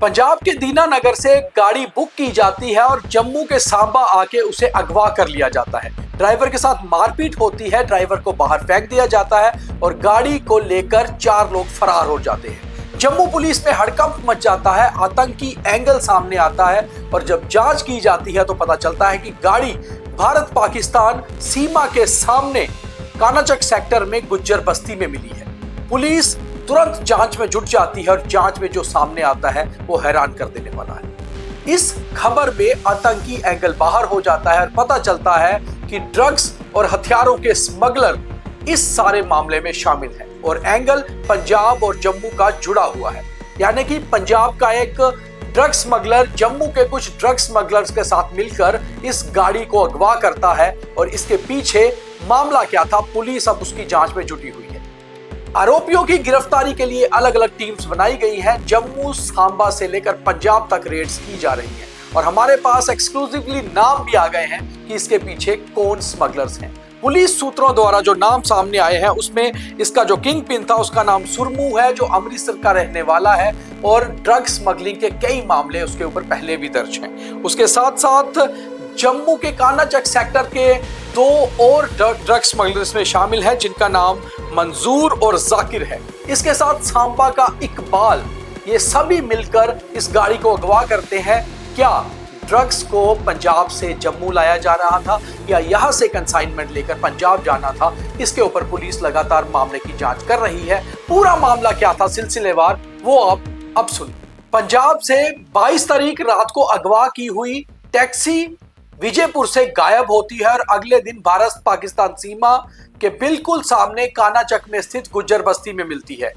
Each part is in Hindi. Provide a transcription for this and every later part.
पंजाब के दीनानगर से गाड़ी बुक की जाती है और जम्मू के सांबा आके उसे अगवा कर लिया जाता है। ड्राइवर के साथ मारपीट होती है, ड्राइवर को बाहर फेंक दिया जाता है और गाड़ी को लेकर 4 लोग फरार हो जाते हैं। जम्मू पुलिस में हड़कंप मच जाता है, आतंकी एंगल सामने आता है और जब जांच की जाती है तो पता चलता है कि गाड़ी भारत पाकिस्तान सीमा के सामने कानाचक सेक्टर में गुज्जर बस्ती में मिली है। पुलिस तुरंत जांच में जुट जाती है और जांच में जो सामने आता है वो हैरान कर देने वाला है। इस खबर में आतंकी एंगल बाहर हो जाता है और पता चलता है कि ड्रग्स और हथियारों के स्मगलर इस सारे मामले में शामिल है और एंगल पंजाब और जम्मू का जुड़ा हुआ है। यानी कि पंजाब का एक ड्रग स्मगलर जम्मू के कुछ ड्रग स्मगलर्स के साथ मिलकर इस गाड़ी को अगवा करता है और इसके पीछे मामला क्या था, पुलिस अब उसकी जांच में जुटी हुई है। आरोपियों की गिरफ्तारी के लिए अलग अलग टीम्स बनाई गई हैं। जम्मू सांबा से लेकर पंजाब तक रेड्स की जा रही हैं और हमारे पास एक्सक्लूसिवली नाम भी आ गए हैं कि इसके पीछे कौन स्मगलर्स हैं। पुलिस सूत्रों द्वारा जो नाम सामने आए हैं उसमें इसका जो किंग पिन था उसका नाम सुरमू है, जो अमृतसर का रहने वाला है और ड्रग स्मगलिंग के कई मामले उसके ऊपर पहले भी दर्ज हैं। उसके साथ साथ जम्मू के कानाचक सेक्टर के 2 और ड्रग स्मगलर्स में शामिल है जिनका नाम मंजूर और जाकिर है। इसके साथ सांबा का इकबाल, ये सभी मिलकर इस गाड़ी को अगवा करते हैं। क्या ड्रग्स को पंजाब से जम्मू लाया जा रहा था या यहां से कंसाइनमेंट लेकर पंजाब जाना था, इसके ऊपर पुलिस लगातार मामले की जांच कर रही है। पूरा मामला क्या था सिलसिलेवार वो आप अब सुनिए। पंजाब से 22 तारीख रात को अगवा की हुई टैक्सी विजयपुर से गायब होती है और अगले दिन भारत पाकिस्तान सीमा के बिल्कुल सामने कानाचक में स्थित गुज्जर बस्ती में मिलती है।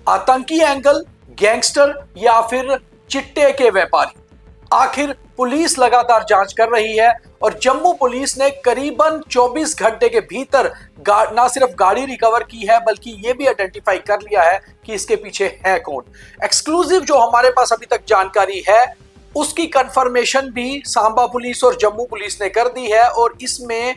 आतंकी एंगल, गैंगस्टर या फिर चिट्टे के व्यापारी, आखिर पुलिस लगातार जांच कर रही है और जम्मू पुलिस ने करीबन 24 घंटे के भीतर ना सिर्फ गाड़ी रिकवर की है बल्कि यह भी आइडेंटिफाई कर लिया है कि इसके पीछे है कौन। एक्सक्लूसिव जो हमारे पास अभी तक जानकारी है उसकी कंफर्मेशन भी सांबा पुलिस और जम्मू पुलिस ने कर दी है और इसमें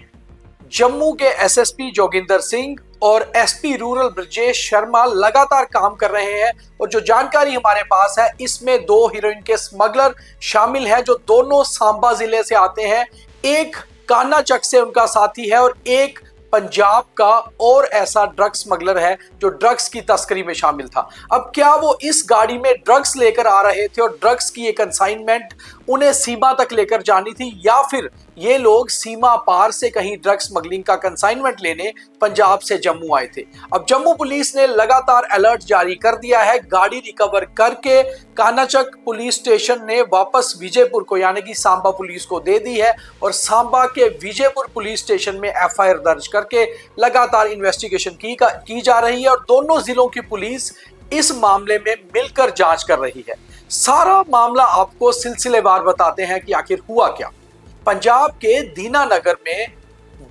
जम्मू के एसएसपी जोगिंदर सिंह और एसपी रूरल ब्रजेश शर्मा लगातार काम कर रहे हैं और जो जानकारी हमारे पास है इसमें 2 हीरोइन के स्मगलर शामिल हैं जो दोनों सांबा जिले से आते हैं। एक कानाचक से उनका साथी है और एक पंजाब का और ऐसा ड्रग्स स्मगलर है जो ड्रग्स की तस्करी में शामिल था। अब क्या वो इस गाड़ी में ड्रग्स लेकर आ रहे थे और ड्रग्स की एक कंसाइनमेंट उन्हें सीमा तक लेकर जानी थी या फिर ये लोग सीमा पार से कहीं ड्रग्स स्मगलिंग का कंसाइनमेंट लेने पंजाब से जम्मू आए थे। अब जम्मू पुलिस ने लगातार अलर्ट जारी कर दिया है। गाड़ी रिकवर करके कानाचक पुलिस स्टेशन ने वापस विजयपुर को यानी कि सांबा पुलिस को दे दी है और सांबा के विजयपुर पुलिस स्टेशन में एफआईआर दर्ज करके लगातार इन्वेस्टिगेशन की जा रही है और दोनों जिलों की पुलिस इस मामले में मिलकर जांच कर रही है। सारा मामला आपको सिलसिलेवार बताते हैं कि आखिर हुआ क्या। पंजाब के दीनानगर में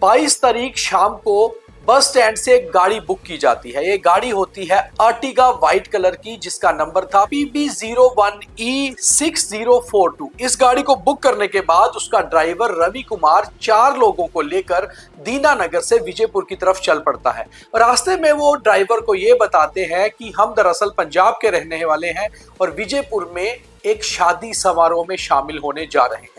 22 तारीख शाम को बस स्टैंड से एक गाड़ी बुक की जाती है। ये गाड़ी होती है अर्टिगा व्हाइट कलर की जिसका नंबर था PB01E6042। इस गाड़ी को बुक करने के बाद उसका ड्राइवर रवि कुमार 4 लोगों को लेकर दीनानगर से विजयपुर की तरफ चल पड़ता है। रास्ते में वो ड्राइवर को ये बताते हैं कि हम दरअसल पंजाब के रहने वाले हैं और विजयपुर में एक शादी समारोह में शामिल होने जा रहे हैं।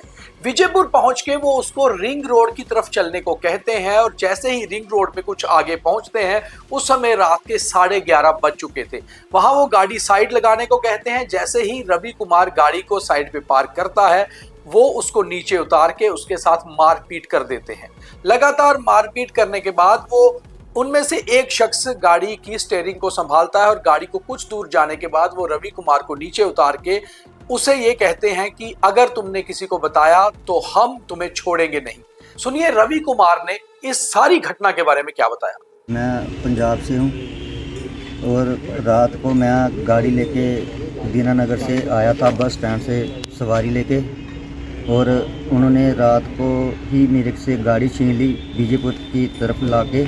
विजयपुर पहुंच के वो उसको रिंग रोड की तरफ चलने को कहते हैं और जैसे ही रिंग रोड पे कुछ आगे पहुंचते हैं उस समय रात के 11:30 बज चुके थे। वहां वो गाड़ी साइड लगाने को कहते हैं। जैसे ही रवि कुमार गाड़ी को साइड पे पार्क करता है वो उसको नीचे उतार के उसके साथ मारपीट कर देते हैं। लगातार मारपीट करने के बाद वो उनमें से एक शख्स गाड़ी की स्टीयरिंग को संभालता है और गाड़ी को कुछ दूर जाने के बाद वो रवि कुमार को नीचे उतार के उसे ये कहते हैं कि अगर तुमने किसी को बताया तो हम तुम्हें छोड़ेंगे नहीं। सुनिए रवि कुमार ने इस सारी घटना के बारे में क्या बताया। मैं पंजाब से हूँ और रात को मैं गाड़ी लेके दीनानगर से आया था बस स्टैंड से सवारी लेके और उन्होंने रात को ही मेरे से गाड़ी छीन ली विजयपुर की तरफ लाके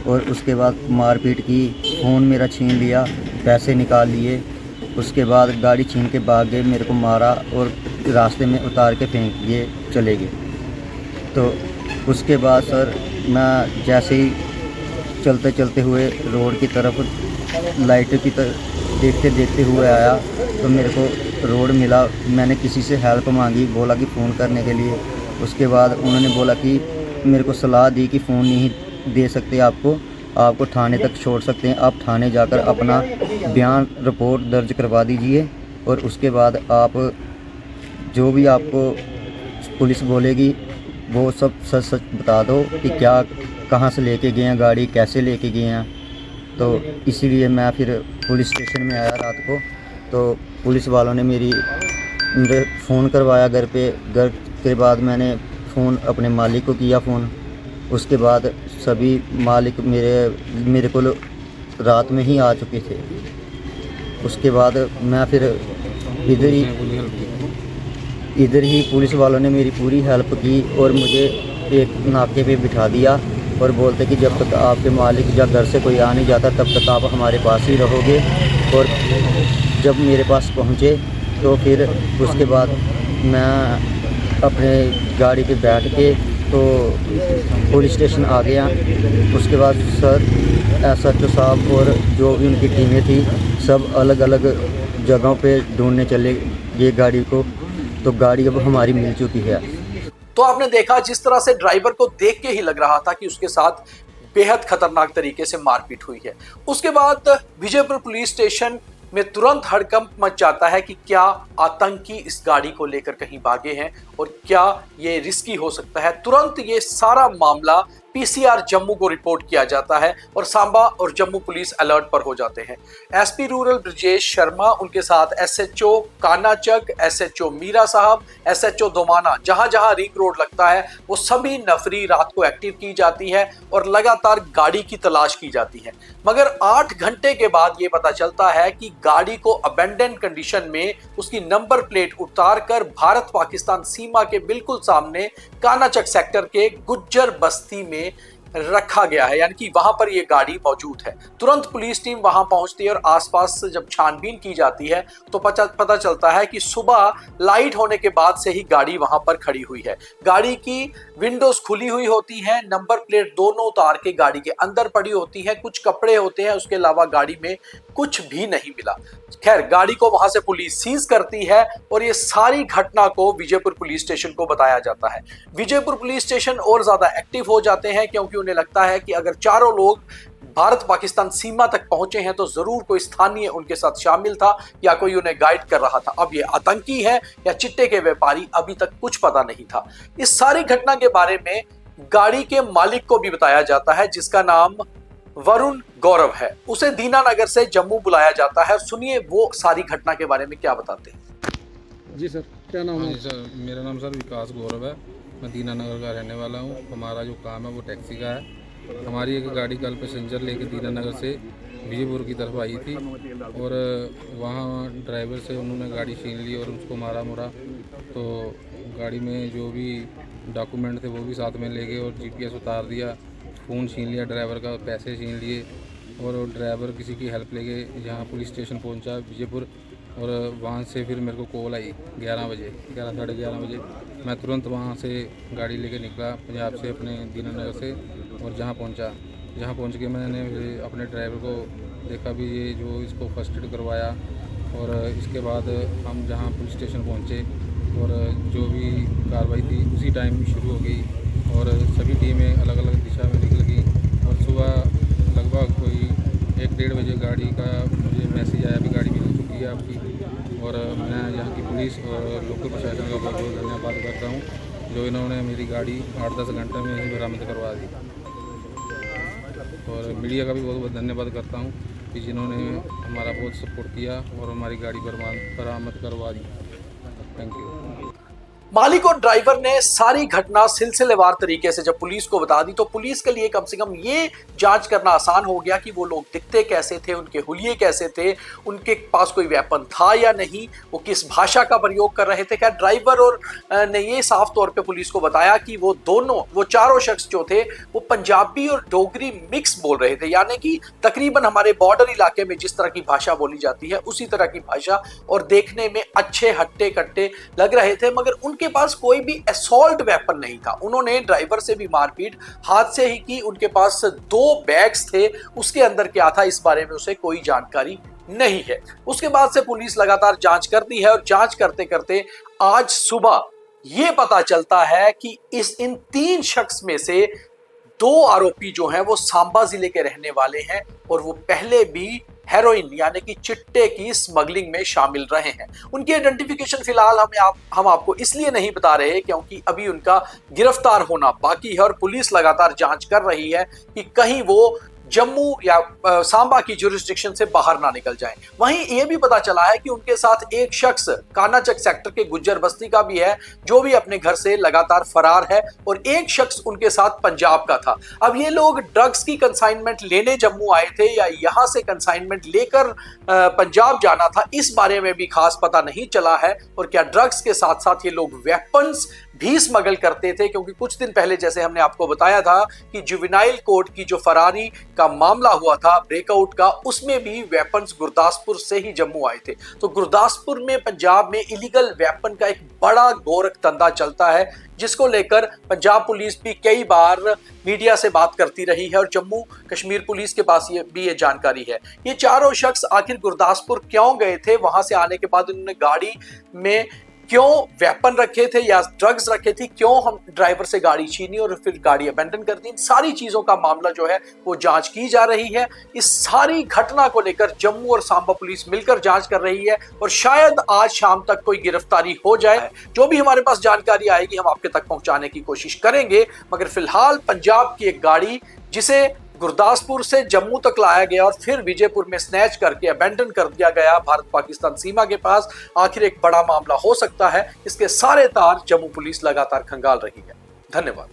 और उसके बाद मारपीट की, फ़ोन मेरा छीन लिया, पैसे निकाल लिए। उसके बाद गाड़ी छीन के भाग गए, मेरे को मारा और रास्ते में उतार के फेंक दिए, चले गए। तो उसके बाद सर मैं जैसे ही चलते चलते हुए रोड की तरफ लाइट की तरफ देखते देखते हुए आया तो मेरे को रोड मिला, मैंने किसी से हेल्प मांगी, बोला कि फ़ोन करने के लिए। उसके बाद उन्होंने बोला कि मेरे को सलाह दी कि फ़ोन नहीं दे सकते आपको थाने तक छोड़ सकते हैं, आप थाने जाकर अपना बयान रिपोर्ट दर्ज करवा दीजिए और उसके बाद आप जो भी आपको पुलिस बोलेगी वो सब सच सच बता दो कि क्या कहाँ से लेके गए हैं गाड़ी, कैसे लेके गए हैं। तो इसीलिए मैं फिर पुलिस स्टेशन में आया रात को। तो पुलिस वालों ने मेरे फ़ोन करवाया घर पे। घर के बाद मैंने फ़ोन अपने मालिक को किया फ़ोन। उसके बाद सभी मालिक मेरे को रात में ही आ चुके थे। उसके बाद मैं फिर इधर ही पुलिस वालों ने मेरी पूरी हेल्प की और मुझे एक नाके पे बिठा दिया और बोलते कि जब तक आपके मालिक या घर से कोई आ नहीं जाता तब तक आप हमारे पास ही रहोगे। और जब मेरे पास पहुँचे तो फिर उसके बाद मैं अपने गाड़ी पे बैठ के तो पुलिस स्टेशन आ गया। उसके बाद सर SHO साहब और जो भी उनकी टीमें थी सब अलग अलग जगहों पे ढूंढने चले गए गाड़ी को। तो गाड़ी अब हमारी मिल चुकी है। तो आपने देखा जिस तरह से ड्राइवर को देख के ही लग रहा था कि उसके साथ बेहद खतरनाक तरीके से मारपीट हुई है। उसके बाद विजयपुर पुलिस स्टेशन में तुरंत हड़कंप मच जाता है कि क्या आतंकी इस गाड़ी को लेकर कहीं भागे हैं और क्या ये रिस्की हो सकता है। तुरंत ये सारा मामला PCR जम्मू को रिपोर्ट किया जाता है और सांबा और जम्मू पुलिस अलर्ट पर हो जाते हैं। SP रूरल ब्रजेश शर्मा, उनके साथ SHO कानाचक, SHO मीरा साहब, SHO दोमाना, जहां जहां रिंग रोड लगता है वो सभी नफरी रात को एक्टिव की जाती है और लगातार गाड़ी की तलाश की जाती है। मगर 8 घंटे के बाद ये पता चलता है कि गाड़ी को अबेंडन कंडीशन में उसकी नंबर प्लेट उतार कर भारत पाकिस्तान सीमा के बिल्कुल सामने कानाचक सेक्टर के गुज्जर बस्ती में रखा गया है, यानी कि वहां पर यह गाड़ी मौजूद है। तुरंत पुलिस टीम वहां पहुंचती है और आसपास जब छानबीन की जाती है तो पता चलता है कि सुबह लाइट होने के बाद से ही गाड़ी वहां पर खड़ी हुई है। गाड़ी की विंडोज खुली हुई होती हैं, नंबर प्लेट दोनों उतार के गाड़ी के अंदर पड़ी होती है, कुछ कपड़े होते हैं, उसके अलावा गाड़ी में कुछ भी नहीं मिला। खैर, गाड़ी को वहां से पुलिस सीज करती है और ये सारी घटना को विजयपुर पुलिस स्टेशन को बताया जाता है। विजयपुर पुलिस स्टेशन और ज्यादा एक्टिव हो जाते हैं क्योंकि उन्हें लगता है कि अगर चारों लोग भारत पाकिस्तान सीमा तक पहुंचे हैं तो जरूर कोई स्थानीय उनके साथ शामिल था या कोई उन्हें गाइड कर रहा था। अब ये आतंकी है या चिट्टे के व्यापारी, अभी तक कुछ पता नहीं था। इस सारी घटना के बारे में गाड़ी के मालिक को भी बताया जाता है, जिसका नाम वरुण गौरव है। उसे दीनानगर से जम्मू बुलाया जाता है। सुनिए वो सारी घटना के बारे में क्या बताते हैं। जी सर, क्या नाम है? जी सर, मेरा नाम सर विकास गौरव है। मैं दीनानगर का रहने वाला हूँ। हमारा जो काम है वो टैक्सी का है। हमारी एक गाड़ी कल पैसेंजर लेके दीनानगर से विजयपुर की तरफ आई थी और वहाँ ड्राइवर से उन्होंने गाड़ी छीन ली और उसको मारा मुरा। तो गाड़ी में जो भी डॉक्यूमेंट थे वो भी साथ में ले गए और GPS उतार दिया, फ़ोन छीन लिया ड्राइवर का, पैसे छीन लिए और ड्राइवर किसी की हेल्प लेके यहाँ पुलिस स्टेशन पहुँचा विजयपुर। और वहाँ से फिर मेरे को कॉल आई 11 बजे, 11 साढ़े 11 बजे। मैं तुरंत वहाँ से गाड़ी लेके निकला पंजाब से अपने दीनानगर से और जहाँ पहुँच के मैंने अपने ड्राइवर को देखा भी, ये जो इसको फर्स्ट एड करवाया। और इसके बाद हम जहाँ पुलिस स्टेशन पहुँचे और जो भी कार्रवाई थी उसी टाइम शुरू हो गई और सभी टीमें अलग अलग दिशा में निकल गई। और सुबह लगभग कोई 1-1:30 बजे गाड़ी का मुझे मैसेज आया भी गाड़ी मिल चुकी है आपकी। और मैं यहाँ की पुलिस और लोकल प्रशासन का बहुत बहुत धन्यवाद करता हूँ जो इन्होंने मेरी गाड़ी 8-10 घंटे में ही बरामद करवा दी। और मीडिया का भी बहुत बहुत धन्यवाद करता हूँ कि जिन्होंने हमारा बहुत सपोर्ट किया और हमारी गाड़ी बरामद करवा दी। Thank you. मालिक और ड्राइवर ने सारी घटना सिलसिलेवार तरीके से जब पुलिस को बता दी तो पुलिस के लिए कम से कम ये जांच करना आसान हो गया कि वो लोग दिखते कैसे थे, उनके हुलिये कैसे थे, उनके पास कोई वेपन था या नहीं, वो किस भाषा का प्रयोग कर रहे थे। क्या ड्राइवर और ने ये साफ तौर पे पुलिस को बताया कि वो चारों शख्स जो थे वो पंजाबी और डोगरी मिक्स बोल रहे थे, यानी कि तकरीबन हमारे बॉर्डर इलाके में जिस तरह की भाषा बोली जाती है उसी तरह की भाषा, और देखने में अच्छे हट्टे कट्टे लग रहे थे। मगर उनके पास कोई भी असॉल्ट वेपन नहीं था। उन्होंने ड्राइवर से भी मारपीट हाथ से ही की। उनके पास 2 बैग्स थे, उसके अंदर क्या था इस बारे में उसे कोई जानकारी नहीं है। उसके बाद से पुलिस लगातार जांच करती है और जांच करते करते आज सुबह ये पता चलता है कि इन 3 शख्स में से 2 आरोपी जो हैं वो सांबा जिले के रहने वाले हैं और वो पहले भी हेरोइन यानी कि चिट्टे की स्मगलिंग में शामिल रहे हैं। उनकी आइडेंटिफिकेशन फिलहाल हम आपको इसलिए नहीं बता रहे क्योंकि अभी उनका गिरफ्तार होना बाकी है और पुलिस लगातार जांच कर रही है कि कहीं वो जम्मू या सांबा की जुरिस्डिक्शन से बाहर ना निकल जाएं। वहीं यह भी पता चला है कि उनके साथ एक शख्स कानाचक सेक्टर के गुज्जर बस्ती का भी है जो भी अपने घर से लगातार फरार है और एक शख्स उनके साथ पंजाब का था। अब ये लोग ड्रग्स की कंसाइनमेंट लेने जम्मू आए थे या यहां से कंसाइनमेंट लेकर पंजाब जाना था, इस बारे में भी खास पता नहीं चला है। और क्या ड्रग्स के साथ साथ ये लोग वेपन्स भी स्मगल करते थे, क्योंकि कुछ दिन पहले जैसे हमने आपको बताया था कि जुवेनाइल कोर्ट की जो फरारी का मामला हुआ था ब्रेकआउट का, उसमें भी वेपन्स गुरदासपुर से ही जम्मू आए थे। तो गुरदासपुर में पंजाब में इलीगल वेपन का एक बड़ा गोरख धंधा चलता है जिसको लेकर पंजाब पुलिस भी कई बार मीडिया से बात करती रही है और जम्मू कश्मीर पुलिस के पास ये जानकारी है। ये चारों शख्स आखिर गुरदासपुर क्यों गए थे, वहां से आने के बाद उन्होंने गाड़ी में क्यों वेपन रखे थे या ड्रग्स रखे थे, क्यों हम ड्राइवर से गाड़ी छीनी और फिर गाड़ी अबेंडन कर दी, इन सारी चीजों का मामला जो है वो जांच की जा रही है। इस सारी घटना को लेकर जम्मू और सांबा पुलिस मिलकर जांच कर रही है और शायद आज शाम तक कोई गिरफ्तारी हो जाए। जो भी हमारे पास जानकारी आएगी हम आपके तक पहुंचाने की कोशिश करेंगे, मगर फिलहाल पंजाब की एक गाड़ी जिसे गुरदासपुर से जम्मू तक लाया गया और फिर विजयपुर में स्नैच करके अबेंडन कर दिया गया भारत पाकिस्तान सीमा के पास, आखिर एक बड़ा मामला हो सकता है। इसके सारे तार जम्मू पुलिस लगातार खंगाल रही है। धन्यवाद।